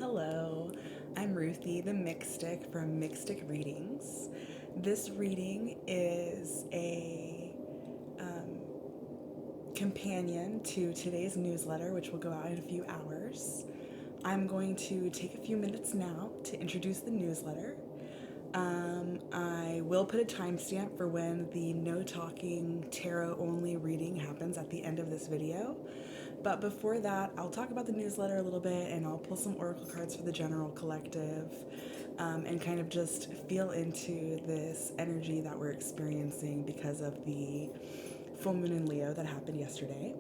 Hello, I'm Ruthie the Mixstick from Mixstick Readings. This reading is a companion to today's newsletter, which will go out in a few hours. I'm going to take a few minutes now to introduce the newsletter. I will put a timestamp for when the no talking tarot only reading happens at the end of this video. But before that, I'll talk about the newsletter a little bit and I'll pull some oracle cards for the general collective and kind of just feel into this energy that we're experiencing because of the full moon in Leo that happened yesterday.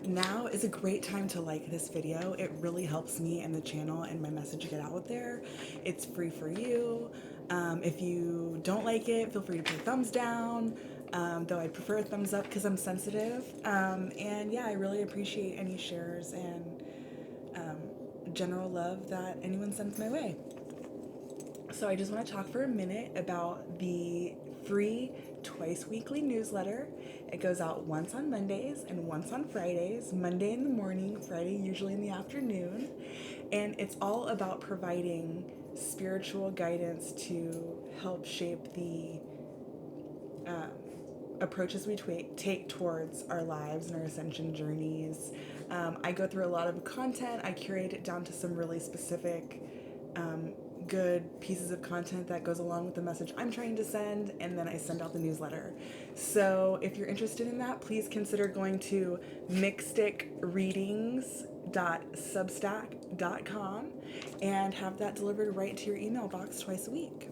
Now is a great time to like this video. It really helps me and the channel and my message get out there. It's free for you. If you don't like it, feel free to put a thumbs down, though I'd prefer a thumbs up because I'm sensitive. I really appreciate any shares and general love that anyone sends my way. So I just want to talk for a minute about the free twice weekly newsletter. It goes out once on Mondays and once on Fridays, Monday in the morning, Friday usually in the afternoon. And it's all about providing spiritual guidance to help shape the approaches we take towards our lives and our ascension journeys. I go through a lot of content. I curate it down to some really specific good pieces of content that goes along with the message I'm trying to send, and then I send out the newsletter. So if you're interested in that, please consider going to mixstickreadings.substack.com and have that delivered right to your email box twice a week.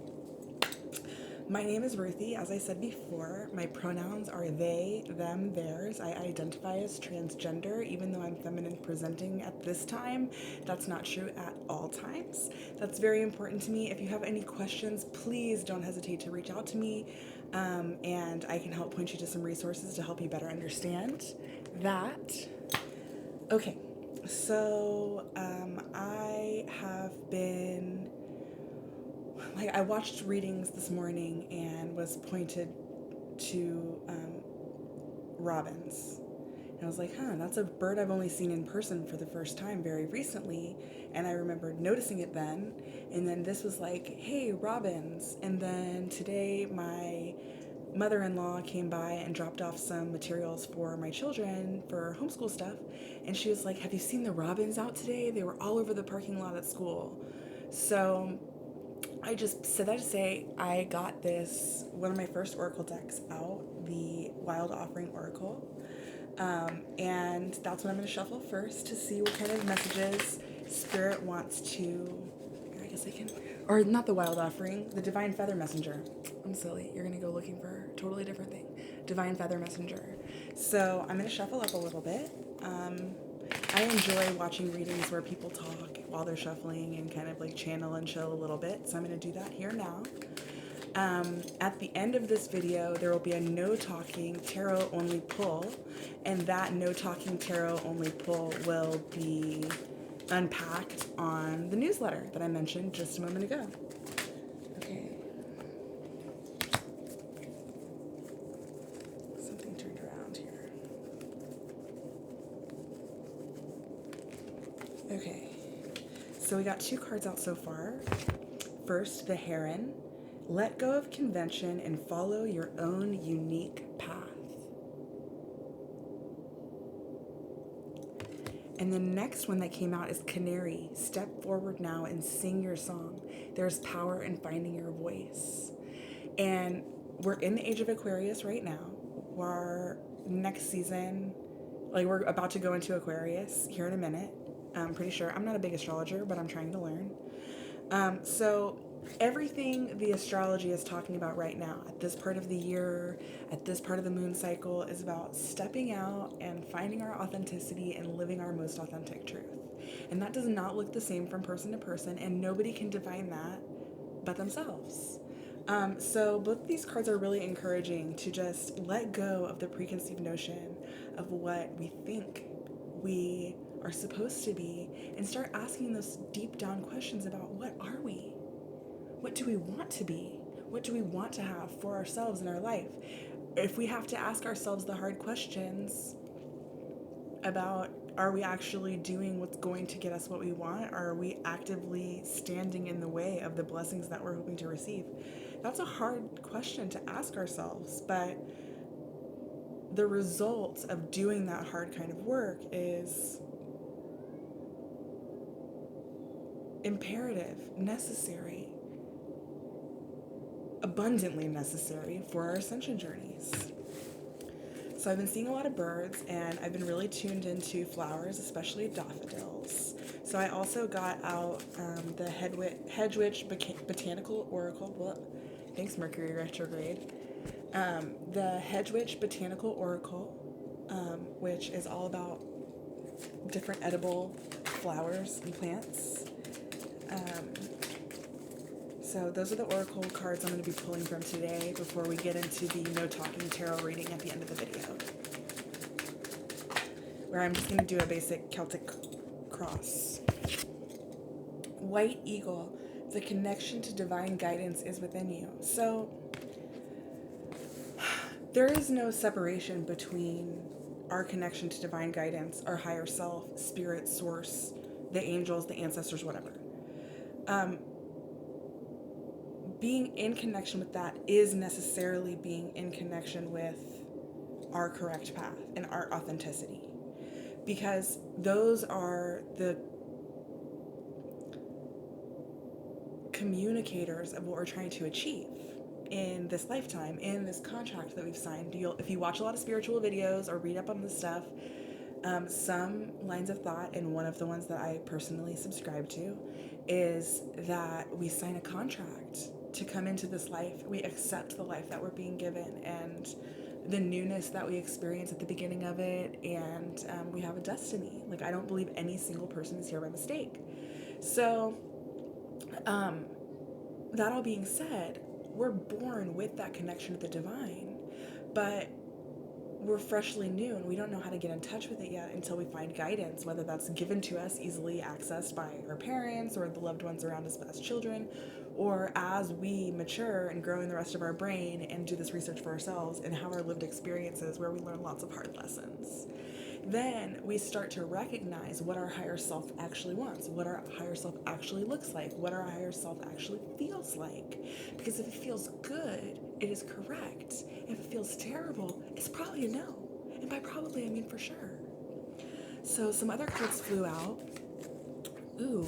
My name is Ruthie. As I said before, my pronouns are they, them, theirs. I identify as transgender, even though I'm feminine presenting at this time. That's not true at all times. That's very important to me. If you have any questions, please don't hesitate to reach out to me, and I can help point you to some resources to help you better understand that. Okay, so I have been... I watched readings this morning and was pointed to robins. And I was like, that's a bird I've only seen in person for the first time very recently. And I remembered noticing it then. And then this was like, hey, robins. And then today my mother-in-law came by and dropped off some materials for my children for homeschool stuff. And she was like, have you seen the robins out today? They were all over the parking lot at school. So I just said that to say I got this, one of my first oracle decks out, the Wild Offering Oracle. And that's what I'm going to shuffle first to see what kind of messages Spirit wants to, I guess I can, or not the Wild Offering, the Divine Feather Messenger. I'm silly. You're going to go looking for a totally different thing. Divine Feather Messenger. So I'm going to shuffle up a little bit. I enjoy watching readings where people talk while they're shuffling and kind of like channel and chill a little bit. So I'm going to do that here now. At the end of this video, there will be a no talking tarot only pull, and that no talking tarot only pull will be unpacked on the newsletter that I mentioned just a moment ago. Okay. Something turned around here. Okay. So we got two cards out so far. First, the Heron. Let go of convention and follow your own unique path. And the next one that came out is Canary. Step forward now and sing your song. There's power in finding your voice. And we're in the age of Aquarius right now. We're next season, we're about to go into Aquarius here in a minute. I'm pretty sure. I'm not a big astrologer, but I'm trying to learn. So everything the astrology is talking about right now, at this part of the year, at this part of the moon cycle, is about stepping out and finding our authenticity and living our most authentic truth. And that does not look the same from person to person, and nobody can define that but themselves. So both of these cards are really encouraging to just let go of the preconceived notion of what we think we are supposed to be and start asking those deep down questions about what are we? What do we want to be? What do we want to have for ourselves in our life? If we have to ask ourselves the hard questions about, are we actually doing what's going to get us what we want? Or are we actively standing in the way of the blessings that we're hoping to receive? That's a hard question to ask ourselves, but the result of doing that hard kind of work is imperative, necessary, abundantly necessary for our ascension journeys. So I've been seeing a lot of birds, and I've been really tuned into flowers, especially daffodils. So I also got out the Hedwig Botanical Oracle. Well, thanks, Mercury retrograde. The Hedwig Botanical Oracle, which is all about different edible flowers and plants. So those are the oracle cards I'm going to be pulling from today before we get into the no talking tarot reading at the end of the video, where I'm just going to do a basic Celtic cross. White eagle, the connection to divine guidance is within you. So there is no separation between our connection to divine guidance, our higher self, spirit, source, the angels, the ancestors, whatever. Being in connection with that is necessarily being in connection with our correct path and our authenticity, because those are the communicators of what we're trying to achieve in this lifetime, in this contract that we've signed. If you watch a lot of spiritual videos or read up on this stuff, some lines of thought, and one of the ones that I personally subscribe to, is that we sign a contract to come into this life. We accept the life that we're being given and the newness that we experience at the beginning of it, and we have a destiny. Like, I don't believe any single person is here by mistake. So that all being said, we're born with that connection to the divine, but we're freshly new and we don't know how to get in touch with it yet until we find guidance, whether that's given to us, easily accessed by our parents or the loved ones around us as children, or as we mature and grow in the rest of our brain and do this research for ourselves and have our lived experiences where we learn lots of hard lessons. Then we start to recognize what our higher self actually wants, what our higher self actually looks like, what our higher self actually feels like. Because if it feels good, it is correct. If it feels terrible, it's probably a no. And by probably, I mean for sure. So some other cards flew out. Ooh,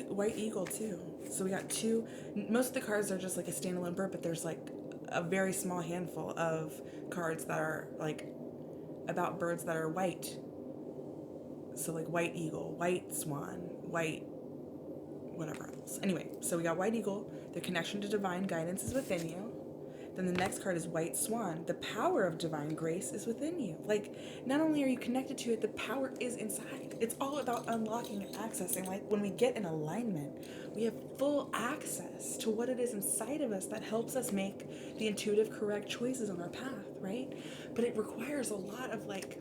White Eagle too. So we got two. Most of the cards are just like a standalone bird, but there's like a very small handful of cards that are like about birds that are white. So like white eagle, white swan, white whatever else. Anyway, so we got white eagle, the connection to divine guidance is within you. Then the next card is white swan, the power of divine grace is within you. Like, not only are you connected to it, the power is inside. It's all about unlocking and accessing. Like, when we get in alignment, we have full access to what it is inside of us that helps us make the intuitive, correct choices on our path, right? But it requires a lot of like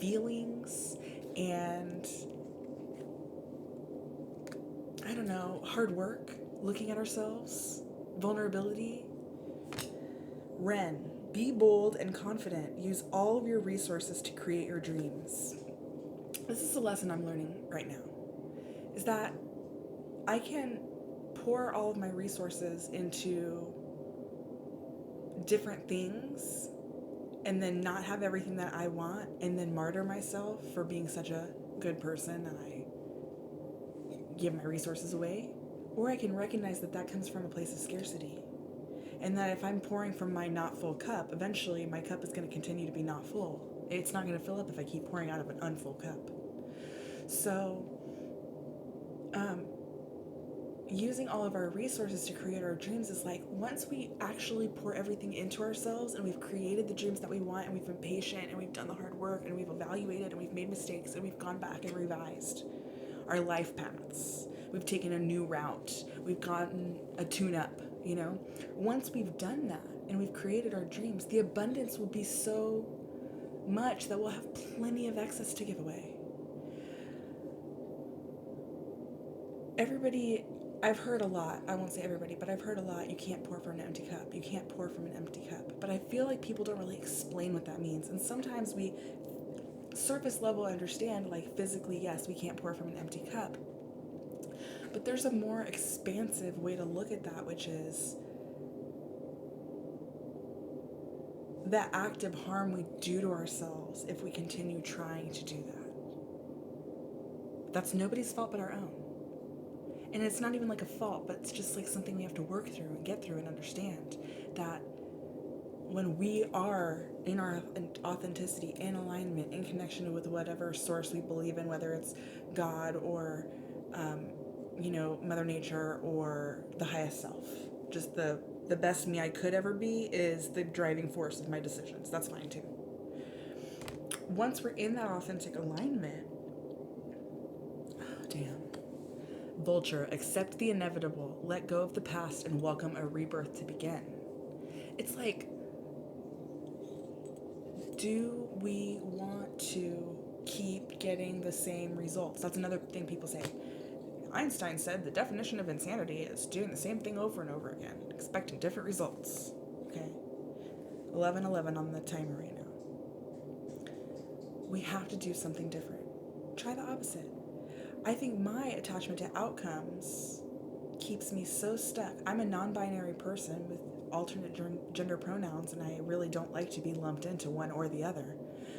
feelings and, I don't know, hard work, looking at ourselves, vulnerability. Ren, be bold and confident. Use all of your resources to create your dreams. This is a lesson I'm learning right now, is that I can pour all of my resources into different things and then not have everything that I want and then martyr myself for being such a good person and I give my resources away. Or I can recognize that that comes from a place of scarcity. And that if I'm pouring from my not full cup, eventually my cup is going to continue to be not full. It's not going to fill up if I keep pouring out of an unfull cup. So, using all of our resources to create our dreams is like, once we actually pour everything into ourselves and we've created the dreams that we want and we've been patient and we've done the hard work and we've evaluated and we've made mistakes and we've gone back and revised our life paths. We've taken a new route. We've gotten a tune-up. You know, once we've done that and we've created our dreams, the abundance will be so much that we'll have plenty of excess to give away. Everybody, I've heard a lot, I won't say everybody, but I've heard a lot, you can't pour from an empty cup. You can't pour from an empty cup. But I feel like people don't really explain what that means. And sometimes we surface level understand, like physically, yes, we can't pour from an empty cup. But there's a more expansive way to look at that, which is the active harm we do to ourselves if we continue trying to do that. That's nobody's fault but our own. And it's not even like a fault, but it's just like something we have to work through and get through and understand that when we are in our authenticity, in alignment, in connection with whatever source we believe in, whether it's God or, Mother Nature or the highest self, just the best me I could ever be is the driving force of my decisions. That's fine too. Once we're in that authentic alignment, Vulture, accept the inevitable, let go of the past, and welcome a rebirth to begin. It's like, do we want to keep getting the same results? That's another thing people say. Einstein said the definition of insanity is doing the same thing over and over again, expecting different results. Okay? 11:11 on the timer right now. We have to do something different. Try the opposite. I think my attachment to outcomes keeps me so stuck. I'm a non-binary person with alternate gender pronouns, and I really don't like to be lumped into one or the other.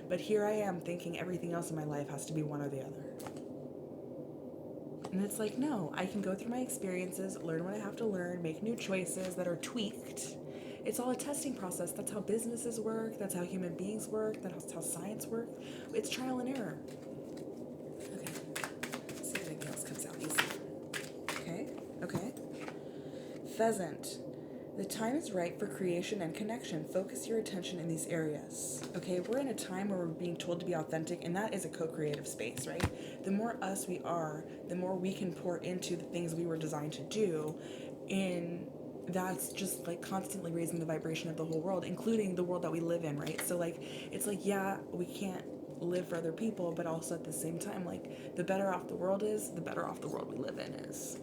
But here I am thinking everything else in my life has to be one or the other. And it's like, no, I can go through my experiences, learn what I have to learn, make new choices that are tweaked. It's all a testing process. That's how businesses work. That's how human beings work. That's how science works. It's trial and error. Okay. Pheasant. The time is right for creation and connection. Focus your attention in these areas. Okay, we're in a time where we're being told to be authentic, and that is a co-creative space, right? The more us we are, the more we can pour into the things we were designed to do. And that's just like constantly raising the vibration of the whole world, including the world that we live in, right? So like, it's like, yeah, we can't live for other people, but also at the same time, like, the better off the world is, the better off the world we live in is.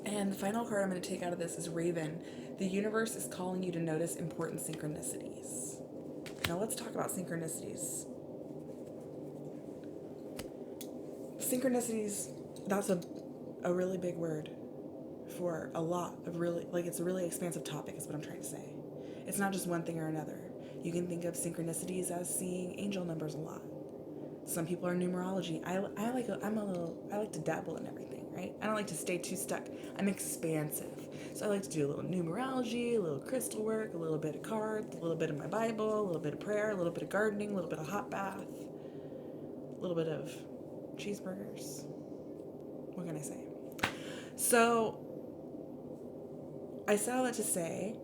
And the final card I'm going to take out of this is Raven. The universe is calling you to notice important synchronicities. Now let's talk about synchronicities. Synchronicities, that's a really big word for a lot of really, like, it's a really expansive topic is what I'm trying to say. It's not just one thing or another. You can think of synchronicities as seeing angel numbers a lot. Some people are numerology. I like to dabble in everything, right? I don't like to stay too stuck. I'm expansive. So I like to do a little numerology, a little crystal work, a little bit of cards, a little bit of my Bible, a little bit of prayer, a little bit of gardening, a little bit of hot bath, a little bit of cheeseburgers. What can I say? So I said all that to say,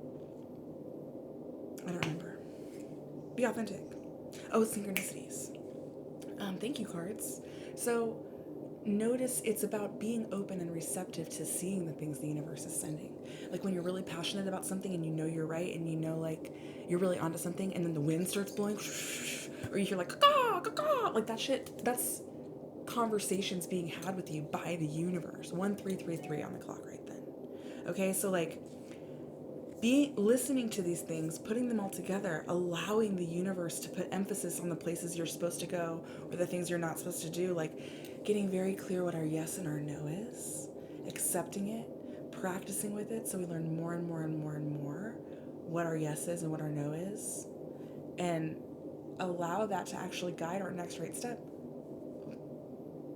I don't remember. Be authentic. Oh, synchronicities. Thank you, cards. So notice it's about being open and receptive to seeing the things the universe is sending. Like when you're really passionate about something and you know you're right and you know like you're really onto something and then the wind starts blowing or you hear like caw, caw, caw, like that shit, that's conversations being had with you by the universe. 1333 on the clock right then. Okay, so like listening to these things, putting them all together, allowing the universe to put emphasis on the places you're supposed to go or the things you're not supposed to do, like getting very clear what our yes and our no is, accepting it, practicing with it so we learn more and more and more and more what our yes is and what our no is, and allow that to actually guide our next right step.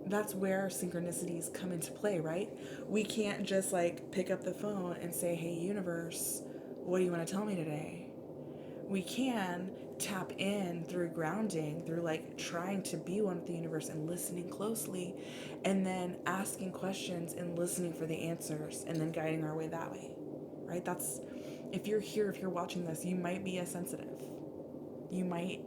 That's where synchronicities come into play, right? We can't just like pick up the phone and say, hey, universe, what do you want to tell me today? We can tap in through grounding, through like trying to be one with the universe and listening closely, and then asking questions and listening for the answers and then guiding our way that way, right? That's, if you're here, if you're watching this, you might be a sensitive. You might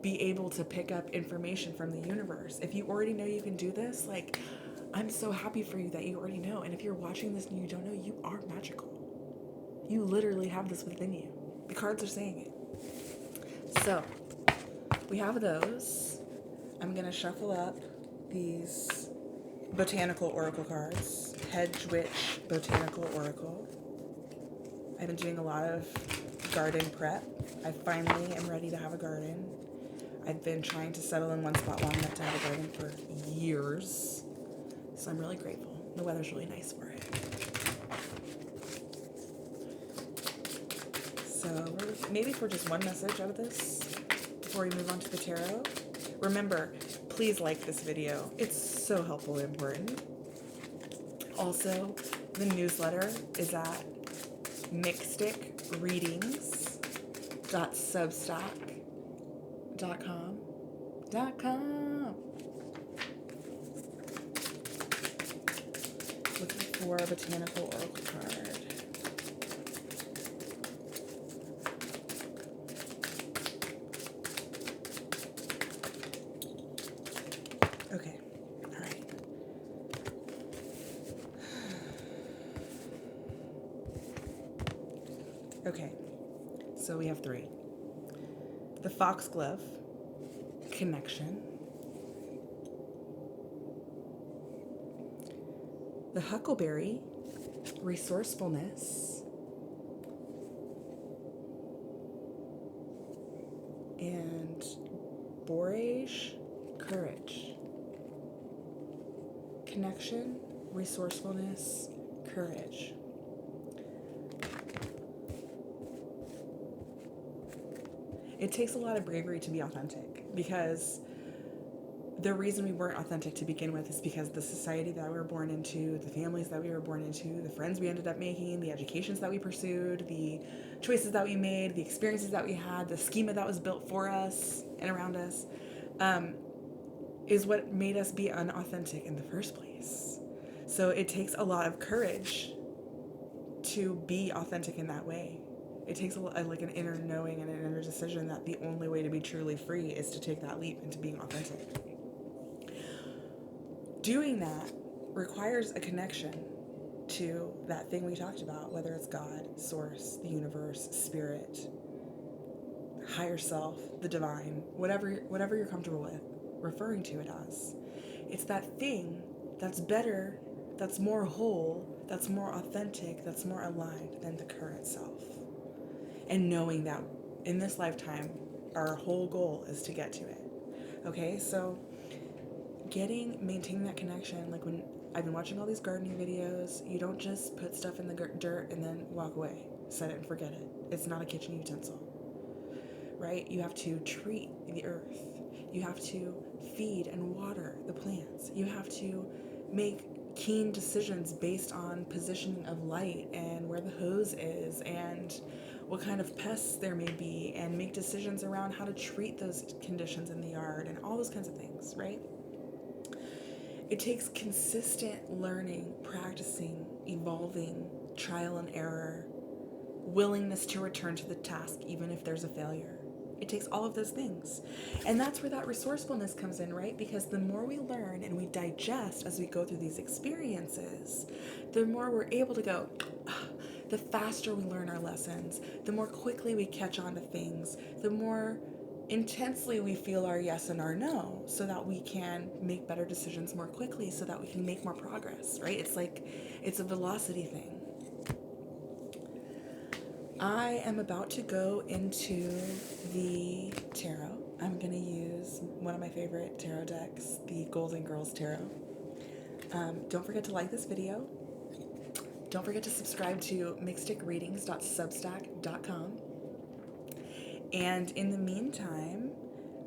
be able to pick up information from the universe. If you already know you can do this, like, I'm so happy for you that you already know. And if you're watching this and you don't know, you are magical. You literally have this within you. The cards are saying it. So, we have those. I'm going to shuffle up these botanical oracle cards. Hedge Witch Botanical Oracle. I've been doing a lot of garden prep. I finally am ready to have a garden. I've been trying to settle in one spot long enough to have a garden for years. So I'm really grateful. The weather's really nice for it. So maybe for just one message out of this, before we move on to the tarot, remember, please like this video. It's so helpful and important. Also, the newsletter is at mixstickreadings.substack.com. Looking for a botanical oracle card. Okay, all right. Okay, so we have 3. The foxglove, connection. The huckleberry, resourcefulness. And borage, courage. Connection, resourcefulness, courage. It takes a lot of bravery to be authentic, because the reason we weren't authentic to begin with is because the society that we were born into, the families that we were born into, the friends we ended up making, the educations that we pursued, the choices that we made, the experiences that we had, the schema that was built for us and around us, is what made us be unauthentic in the first place. So it takes a lot of courage to be authentic in that way. It takes like an inner knowing and an inner decision that the only way to be truly free is to take that leap into being authentic. Doing that requires a connection to that thing we talked about, whether it's God, source, the universe, spirit, higher self, the divine, whatever you're comfortable with referring to it as. It's that thing that's better, that's more whole, that's more authentic, that's more aligned than the current self. And knowing that in this lifetime, our whole goal is to get to it. Okay, so maintaining that connection, like when I've been watching all these gardening videos, you don't just put stuff in the dirt and then walk away, set it and forget it. It's not a kitchen utensil, right? You have to treat the earth. You have to feed and water the plants. You have to make keen decisions based on positioning of light and where the hose is and what kind of pests there may be, and make decisions around how to treat those conditions in the yard and all those kinds of things, right? It takes consistent learning, practicing, evolving, trial and error, willingness to return to the task even if there's a failure. It takes all of those things. And that's where that resourcefulness comes in, right? Because the more we learn and we digest as we go through these experiences, the more we're able to go, the faster we learn our lessons, the more quickly we catch on to things, the more intensely we feel our yes and our no, so that we can make better decisions more quickly, so that we can make more progress, right? It's a velocity thing. I am about to go into the tarot. I'm going to use one of my favorite tarot decks, the Golden Girls Tarot. Don't forget to like this video. Don't forget to subscribe to mixstickreadings.substack.com. And in the meantime,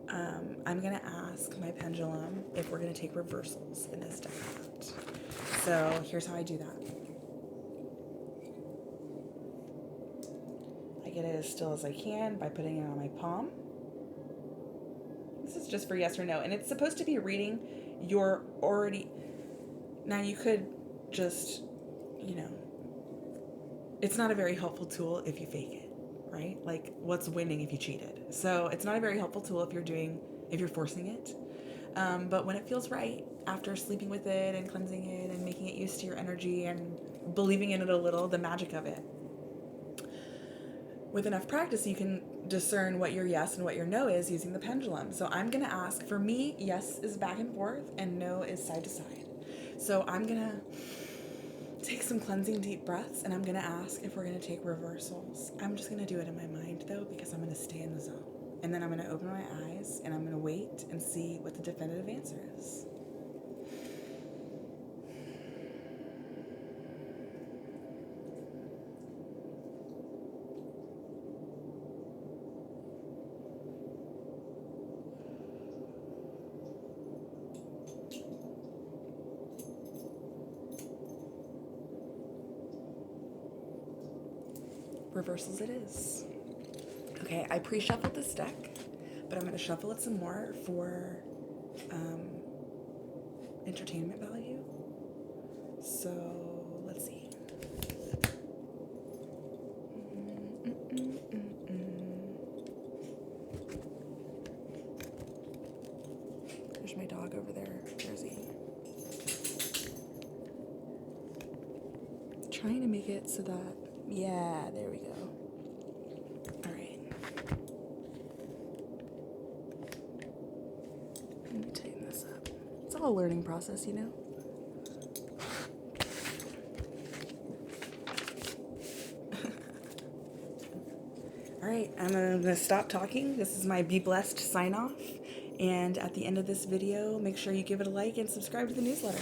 I'm going to ask my pendulum if we're going to take reversals in this deck. So here's how I do that. I get it as still as I can by putting it on my palm. This is just for yes or no. And it's supposed to be reading your already... Now you could just, it's not a very helpful tool if you fake it, right? Like, what's winning if you cheated? So it's not a very helpful tool if you're forcing it. But when it feels right, after sleeping with it and cleansing it and making it used to your energy and believing in it a little, the magic of it. With enough practice, you can discern what your yes and what your no is using the pendulum. So I'm going to ask, for me, yes is back and forth and no is side to side. So I'm going to take some cleansing deep breaths, and I'm going to ask if we're going to take reversals. I'm just going to do it in my mind, though, because I'm going to stay in the zone. And then I'm going to open my eyes and I'm going to wait and see what the definitive answer is. Reversals it is. Okay, I pre-shuffled this deck, but I'm going to shuffle it some more for entertainment value. So, let's see. There's my dog over there, Jersey. Trying to make it so that, yeah, there we go. All right. Let me tighten this up. It's all a learning process, you know? All right, I'm gonna stop talking. This is my Be Blessed sign off. And at the end of this video, make sure you give it a like and subscribe to the newsletter.